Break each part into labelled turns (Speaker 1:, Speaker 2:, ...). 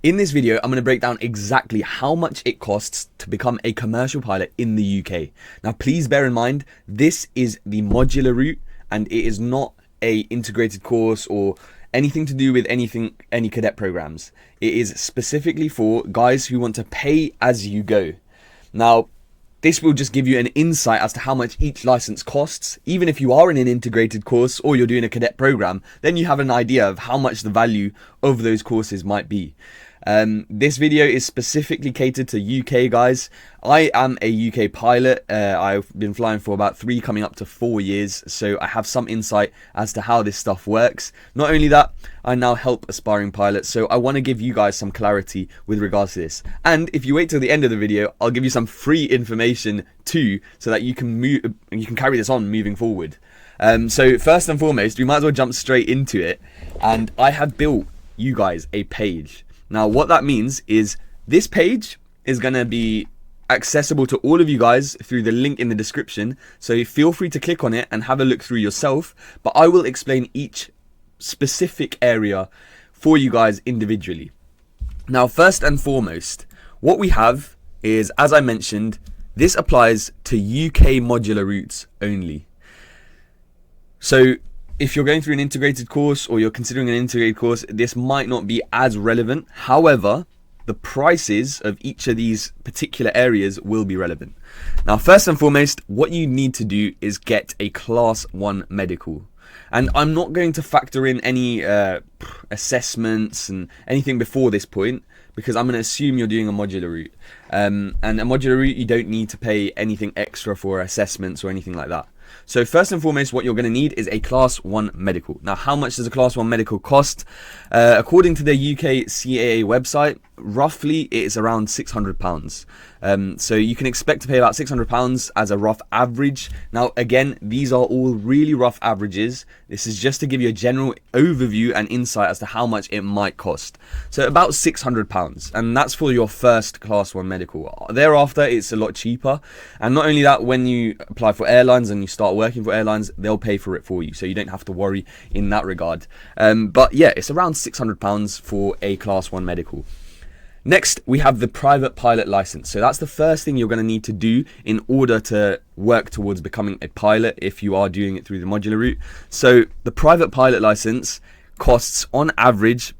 Speaker 1: In this video, I'm going to break down exactly how much it costs to become a commercial pilot in the UK. Now, please bear in mind, this is the modular route and it is not a integrated course or anything to do with any cadet programs. It is specifically for guys who want to pay as you go. Now, this will just give you an insight as to how much each license costs. Even if you are in an integrated course or you're doing a cadet program, then you have an idea of how much the value of those courses might be. This video is specifically catered to UK guys. I am a UK pilot. I've been flying for about 3 coming up to 4 years, so I have some insight as to how this stuff works. Not only that, I now help aspiring pilots, so I want to give you guys some clarity with regards to this. And if you wait till the end of the video, I'll give you some free information too, so that you can carry this on moving forward. So first and foremost, we might as well jump straight into it. And I have built you guys a page. Now, what that means is this page is going to be accessible to all of you guys through the link in the description. So feel free to click on it and have a look through yourself. But I will explain each specific area for you guys individually. Now, first and foremost, what we have is, as I mentioned, this applies to UK modular routes only. So if you're going through an integrated course or you're considering an integrated course, this might not be as relevant. However, the prices of each of these particular areas will be relevant. Now, first and foremost, what you need to do is get a Class 1 medical. And I'm not going to factor in any assessments and anything before this point, because I'm going to assume you're doing a modular route. And a modular route, you don't need to pay anything extra for assessments or anything like that. So first and foremost, what you're going to need is a Class 1 medical. Now, how much does a Class 1 medical cost? According to the UK CAA website, roughly it's around £600. So you can expect to pay about £600 as a rough average. Now, again, these are all really rough averages. This is just to give you a general overview and insight as to how much it might cost. So about £600, and that's for your first Class 1 medical. Thereafter, it's a lot cheaper. And not only that, when you apply for airlines and you start working for airlines, they'll pay for it for you, so you don't have to worry in that regard. But yeah, it's around £600 for a Class 1 medical. Next, we have the private pilot license. So that's the first thing you're going to need to do in order to work towards becoming a pilot if you are doing it through the modular route. So the private pilot license costs on average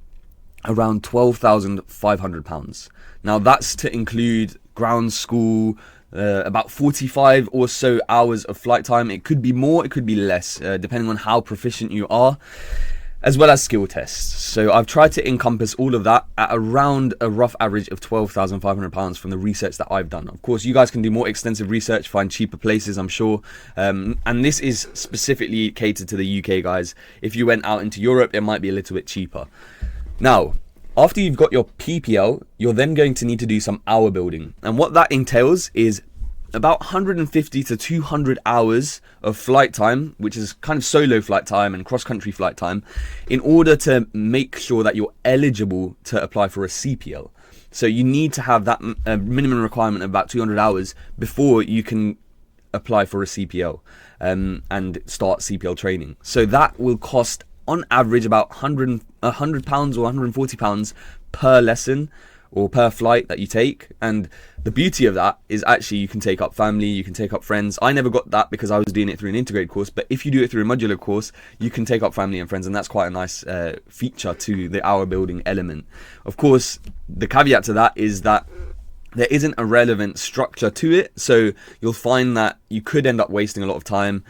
Speaker 1: around £12,500. Now, that's to include ground school, about 45 or so hours of flight time. It could be more, it could be less, depending on how proficient you are, as well as skill tests. So I've tried to encompass all of that at around a rough average of £12,500 from the research that I've done. Of course, you guys can do more extensive research, find cheaper places, I'm sure. And this is specifically catered to the UK guys. If you went out into Europe, it might be a little bit cheaper. Now, after you've got your PPL, you're then going to need to do some hour building. And what that entails is about 150 to 200 hours of flight time, which is kind of solo flight time and cross-country flight time, in order to make sure that you're eligible to apply for a CPL. So you need to have that minimum requirement of about 200 hours before you can apply for a CPL and start CPL training. So that will cost on average about £100 or £140 per lesson or per flight that you take. And the beauty of that is actually you can take up family, you can take up friends. I never got that because I was doing it through an integrated course, but if you do it through a modular course, you can take up family and friends, and that's quite a nice feature to the hour building element. Of course, the caveat to that is that there isn't a relevant structure to it, so you'll find that you could end up wasting a lot of time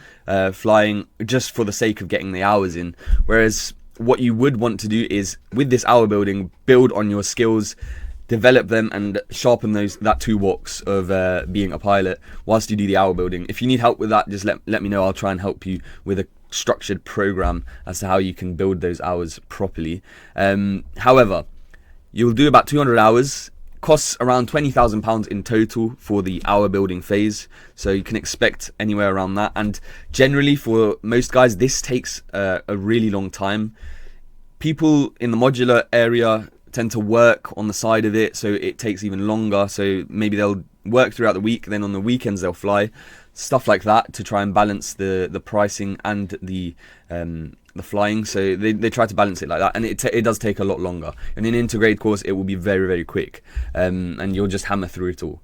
Speaker 1: flying just for the sake of getting the hours in. Whereas what you would want to do is, with this hour building, build on your skills, develop them and sharpen that toolbox of being a pilot whilst you do the hour building. If you need help with that, just let me know. I'll try and help you with a structured program as to how you can build those hours properly. However, you'll do about 200 hours. Costs around £20,000 in total for the hour building phase, so you can expect anywhere around that. And generally, for most guys, this takes a really long time. People in the modular area tend to work on the side of it, so it takes even longer. So maybe they'll work throughout the week, then on the weekends they'll fly, stuff like that, to try and balance the pricing and the the flying, so they try to balance it like that, and it does take a lot longer. In an integrated course, it will be very, very quick, and you'll just hammer through it all.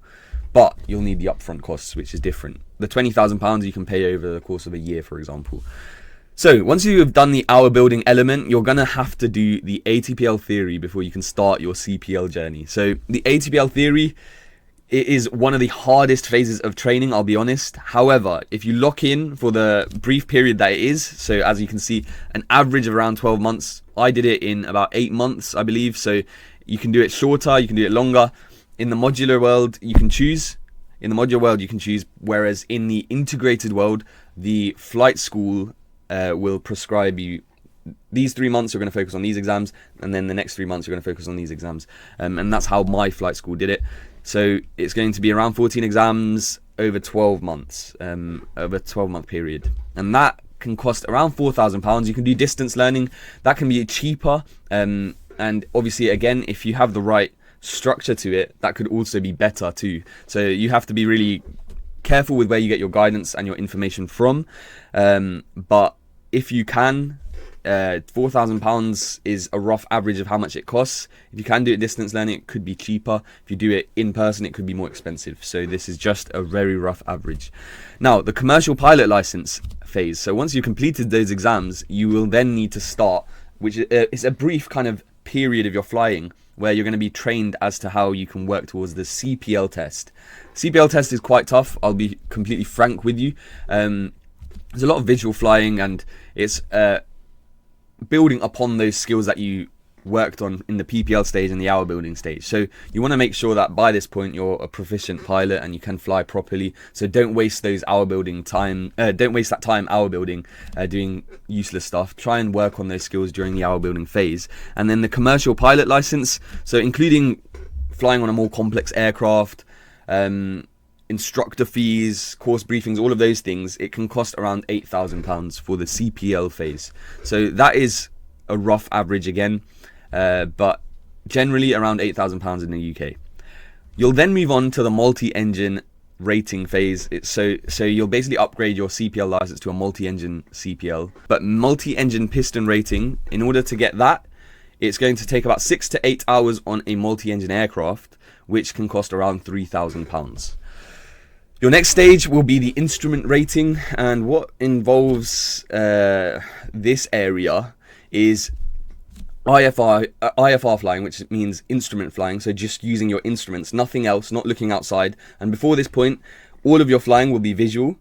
Speaker 1: But you'll need the upfront costs, which is different. The £20,000 you can pay over the course of a year, for example. So once you have done the hour building element, you're going to have to do the ATPL theory before you can start your CPL journey. So the ATPL theory, it is one of the hardest phases of training, I'll be honest. However, if you lock in for the brief period that it is, so as you can see, an average of around 12 months. I did it in about 8 months, I believe. So you can do it shorter, you can do it longer. In the modular world, you can choose. In the modular world, you can choose. Whereas in the integrated world, the flight school will prescribe you these 3 months you're going to focus on these exams, and then the next 3 months you're going to focus on these exams. And that's how my flight school did it. So it's going to be around 14 exams over 12 months, over a 12-month period. And that can cost around £4,000. You can do distance learning. That can be cheaper. And obviously, again, if you have the right structure to it, that could also be better too. So you have to be really careful with where you get your guidance and your information from. But if you can, £4,000 is a rough average of how much it costs. If you can do it distance learning, it could be cheaper. If you do it in person, it could be more expensive. So this is just a very rough average. Now, the commercial pilot license phase. So once you've completed those exams, you will then need to start, which is a brief kind of period of your flying where you're going to be trained as to how you can work towards the CPL test. CPL test is quite tough. I'll be completely frank with you. There's a lot of visual flying, and it's building upon those skills that you worked on in the PPL stage and the hour building stage. So you want to make sure that by this point you're a proficient pilot and you can fly properly. So don't waste those hour building time. Don't waste that time hour building doing useless stuff. Try and work on those skills during the hour building phase. And then the commercial pilot license, so including flying on a more complex aircraft, instructor fees, course briefings, all of those things, it can cost around £8,000 for the CPL phase. So that is a rough average again, but generally around £8,000 in the UK. You'll then move on to the multi-engine rating phase. So you'll basically upgrade your CPL license to a multi-engine CPL. But multi-engine piston rating, in order to get that, it's going to take about 6 to 8 hours on a multi-engine aircraft, which can cost around £3,000. Your next stage will be the instrument rating, and what involves this area is IFR flying, which means instrument flying, so just using your instruments, nothing else, not looking outside. And before this point, all of your flying will be visual.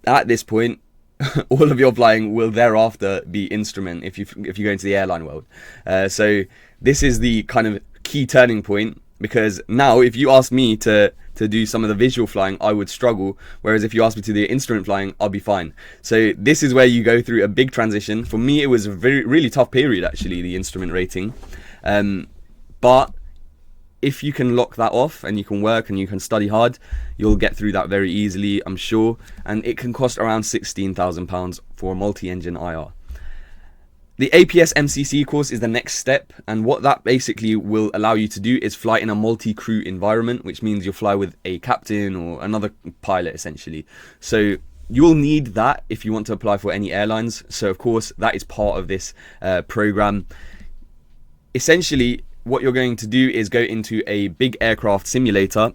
Speaker 1: At this point, all of your flying will thereafter be instrument if you go into the airline world. So this is the kind of key turning point, because now if you ask me to do some of the visual flying, I would struggle, whereas if you ask me to do instrument flying, I'll be fine. So this is where you go through a big transition. For me, it was a really tough period, actually, the instrument rating. But if you can lock that off and you can work and you can study hard, you'll get through that very easily, I'm sure. And it can cost around £16,000 for a multi-engine IR. The APS MCC course is the next step, and what that basically will allow you to do is fly in a multi-crew environment, which means you'll fly with a captain or another pilot, essentially. So you'll need that if you want to apply for any airlines. So of course, that is part of this program. Essentially, what you're going to do is go into a big aircraft simulator,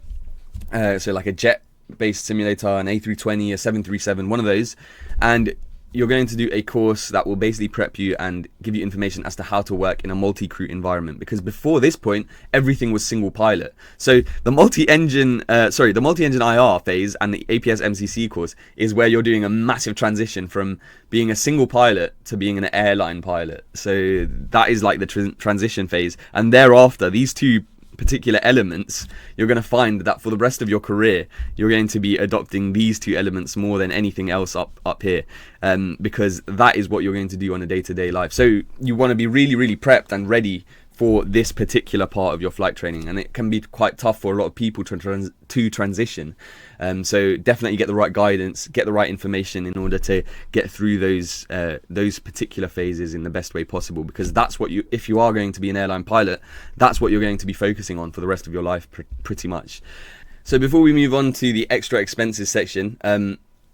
Speaker 1: so like a jet-based simulator, an A320, a 737, one of those, and you're going to do a course that will basically prep you and give you information as to how to work in a multi-crew environment. Because before this point, everything was single pilot. So the multi-engine IR phase and the APS MCC course is where you're doing a massive transition from being a single pilot to being an airline pilot. So that is like the transition phase. And thereafter, these two particular elements, you're going to find that for the rest of your career you're going to be adopting these two elements more than anything else up here, because that is what you're going to do on a day-to-day life. So you want to be really prepped and ready for this particular part of your flight training, and it can be quite tough for a lot of people to transition. So definitely get the right guidance, get the right information in order to get through those particular phases in the best way possible, because that's what if you are going to be an airline pilot, that's what you're going to be focusing on for the rest of your life pretty much. So before we move on to the extra expenses section,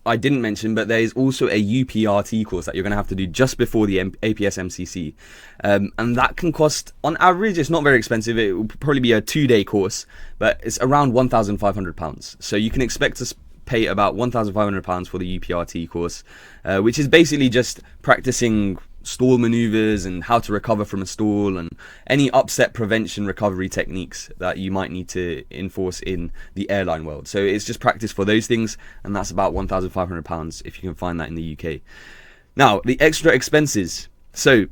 Speaker 1: I didn't mention, but there is also a UPRT course that you're going to have to do just before the APS MCC. And that can cost, on average, it's not very expensive. It will probably be a 2-day course, but it's around £1,500. So you can expect to pay about £1,500 for the UPRT course, which is basically just practicing stall maneuvers and how to recover from a stall and any upset prevention recovery techniques that you might need to enforce in the airline world. So it's just practice for those things, and that's about £1,500 if you can find that in the UK. Now, the extra expenses. So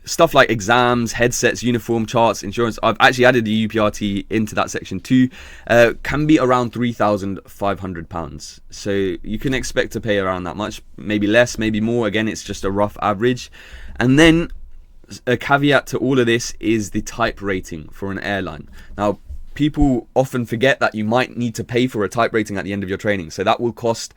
Speaker 1: stuff like exams, headsets, uniform, charts, insurance, I've actually added the UPRT into that section too, can be around £3,500. So you can expect to pay around that much, maybe less, maybe more. Again, it's just a rough average. And then a caveat to all of this is the type rating for an airline. Now, people often forget that you might need to pay for a type rating at the end of your training. So that will cost,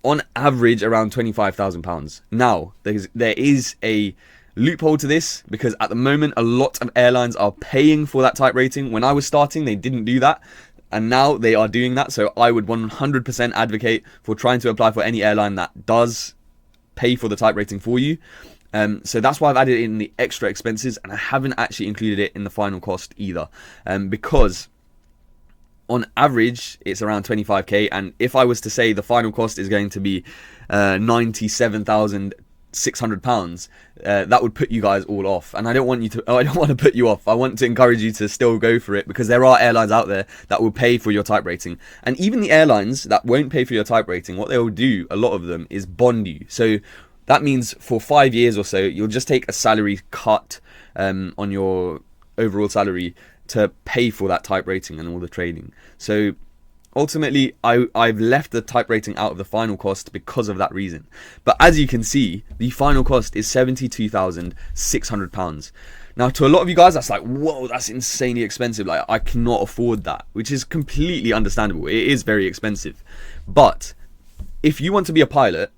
Speaker 1: on average, around £25,000. Now, there is a loophole to this, because at the moment a lot of airlines are paying for that type rating. When I was starting, they didn't do that, and now they are doing that. So I would 100% advocate for trying to apply for any airline that does pay for the type rating for you. So that's why I've added it in the extra expenses, and I haven't actually included it in the final cost either, because on average it's around 25k, and if I was to say the final cost is going to be £97,600, that would put you guys all off, and I don't want to put you off. I want to encourage you to still go for it, because there are airlines out there that will pay for your type rating. And even the airlines that won't pay for your type rating, what they will do, a lot of them, is bond you. So that means for 5 years or so, you'll just take a salary cut on your overall salary to pay for that type rating and all the training. So ultimately, I've left the type rating out of the final cost because of that reason. But as you can see, the final cost is £72,600. Now, to a lot of you guys, that's like, whoa, that's insanely expensive. Like, I cannot afford that, which is completely understandable. It is very expensive. But if you want to be a pilot,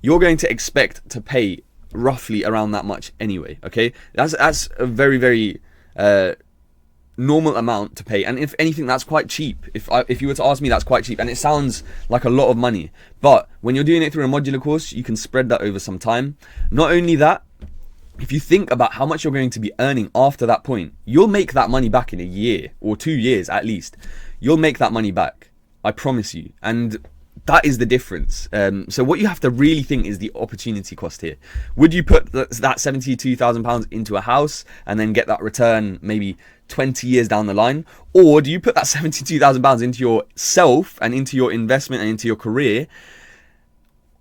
Speaker 1: you're going to expect to pay roughly around that much anyway, okay? That's a very, very normal amount to pay, and if anything, that's quite cheap. If you were to ask me, that's quite cheap, and it sounds like a lot of money, but when you're doing it through a modular course, you can spread that over some time. Not only that, if you think about how much you're going to be earning after that point, you'll make that money back in a year or 2 years at least. You'll make that money back, I promise you. And that is the difference. So what you have to really think is the opportunity cost here. Would you put that £72,000 into a house and then get that return maybe 20 years down the line? Or do you put that £72,000 into yourself and into your investment and into your career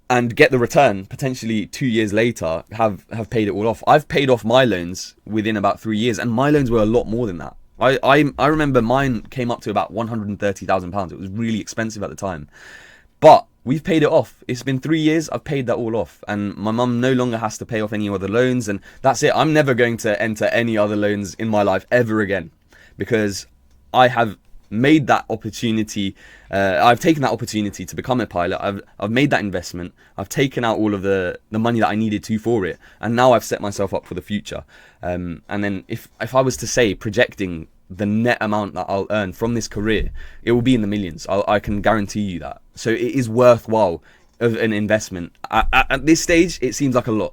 Speaker 1: and get the return potentially 2 years later, have paid it all off? I've paid off my loans within about 3 years, and my loans were a lot more than that. I remember mine came up to about £130,000. It was really expensive at the time. But we've paid it off. It's been 3 years. I've paid that all off. And my mum no longer has to pay off any other loans. And that's it. I'm never going to enter any other loans in my life ever again. Because I have made that opportunity. I've taken that opportunity to become a pilot. I've made that investment. I've taken out all of the money that I needed to for it. And now I've set myself up for the future. And then if I was to say projecting the net amount that I'll earn from this career, it will be in the millions. I can guarantee you that. So it is worthwhile of an investment. At this stage, it seems like a lot,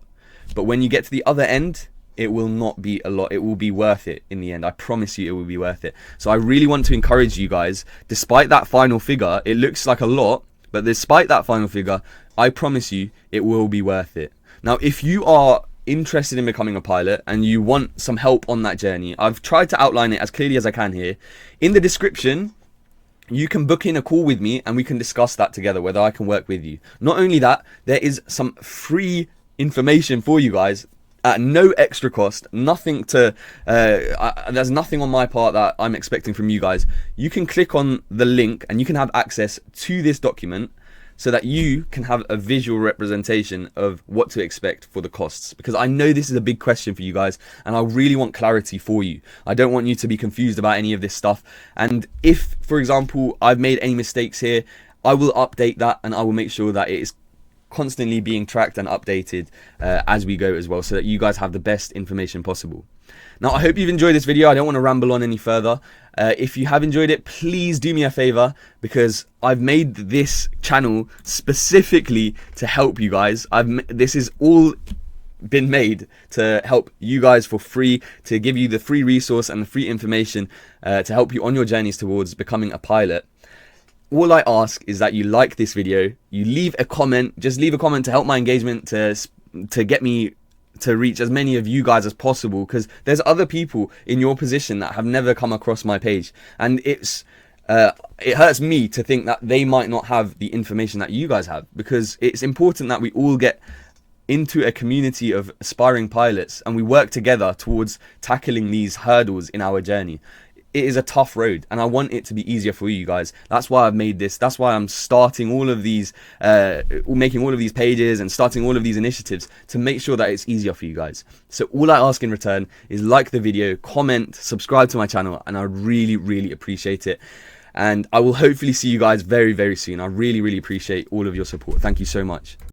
Speaker 1: but when you get to the other end, it will not be a lot. It will be worth it in the end. I promise you, it will be worth it. So I really want to encourage you guys, despite that final figure, it looks like a lot, but despite that final figure, I promise you, it will be worth it. Now, if you are interested in becoming a pilot and you want some help on that journey, I've tried to outline it as clearly as I can here. In the description, you can book in a call with me and we can discuss that together, whether I can work with you. Not only that, there is some free information for you guys at no extra cost. Nothing to there's nothing on my part that I'm expecting from you guys. You can click on the link and you can have access to this document, so that you can have a visual representation of what to expect for the costs. Because I know this is a big question for you guys, and I really want clarity for you. I don't want you to be confused about any of this stuff. And if, for example, I've made any mistakes here, I will update that and I will make sure that it is constantly being tracked and updated as we go as well, so that you guys have the best information possible. Now, I hope you've enjoyed this video. I don't want to ramble on any further. If you have enjoyed it, please do me a favor, because I've made this channel specifically to help you guys. This is all been made to help you guys for free, to give you the free resource and the free information to help you on your journeys towards becoming a pilot. All I ask is that you like this video, you leave a comment, just leave a comment to help my engagement, to get me to reach as many of you guys as possible, because there's other people in your position that have never come across my page, and it hurts me to think that they might not have the information that you guys have, because it's important that we all get into a community of aspiring pilots and we work together towards tackling these hurdles in our journey. It is a tough road, and I want it to be easier for you guys. That's why I've made this. That's why I'm starting all of these, making all of these pages and starting all of these initiatives to make sure that it's easier for you guys. So all I ask in return is like the video, comment, subscribe to my channel, and I really, really appreciate it. And I will hopefully see you guys very, very soon. I really, really appreciate all of your support. Thank you so much.